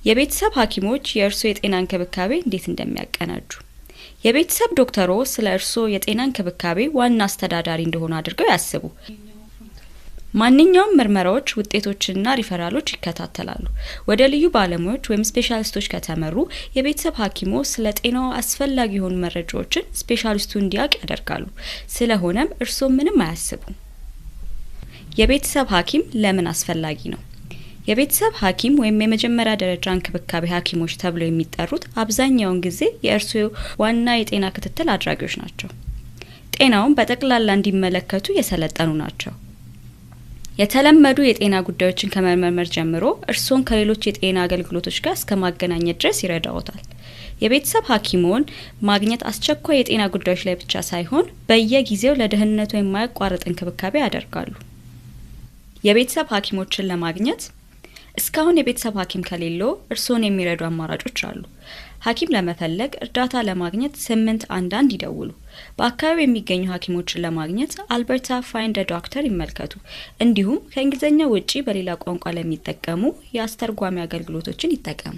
የቤተሰብ ሐኪሞች የእርሶ የጤና እንክብካቤ እንዴት እንደሚያቀናጁ። የቤተሰብ ዶክተሮ ስለ እርሶ የጤና እንክብካቤ ዋና አስተዳዳሪ እንደሆኑ አድርገው ያስቡ። ማንኛውም ምርመራዎች ውጤቶችና ሪፈራሎች ይከታተላሉ። ወደ ልዩ ባለሙያዎች ወይም ስፔሻሊስቶች ከተመሩ የቤተሰብ ሐኪሞ ስለ ጤናው አስፈላጊ የሆኑ መረጃዎችን ስፔሻሊስቱ እንዲያውቅ ያደርጋሉ። ስለሆነም እርሶ ምንም አያስቡ። የቤተሰብ ሐኪም ለምን አስፈላጊ ነው? የቤተሰብ ሐኪም ወይም የመጀመሪያ ደረጃ እንክብካቤ ሐኪሞች ተብለው የሚጠሩት አብዛኛውን ጊዜ የእርሶ ዋና የጤና ክትትል አድራጊዎች ናቸው። ጤናውን በጠቅላላ እንዲመለከቱ የሰለጠኑ ናቸው። የተለመዱ የጤና ጉዳዮችን ከመመርመር ጀምሮ እርሶን ከሌሎች የጤና አገልግሎቶች ጋር እስከማገናኘት ድረስ ይረዳዎታል። የቤተሰብ ሐኪሞን ማግኘት አስቸኳይ የጤና ጉዳዮች ላይ ብቻ ሳይሆን በየጊዜው ለደህንነቱ የማያቋርጥ እንክብካቤ ያደርጋሉ። የቤተሰብ ሐኪሞችን ለማግኘት እስካሁን የቤተሰብ ሐኪም ከሌለው እርሶን የሚረዱ አማራጮች አሉ። ሐኪም ለመፈለግ እርዳታ ለማግኘት 811 ይደውሉ። በአካባቢው የሚገኙ ሐኪሞችን ለማግኘት አልበርታ ፋይንድ ኤ ዶክተር ይመልከቱ። እንዲሁም ከእንግሊዝኛ ውጪ በሌላ ቋንቋ ለሚጠቀሙ የአስተርጓሚ አገልግሎቶችን ይጠቀሙ።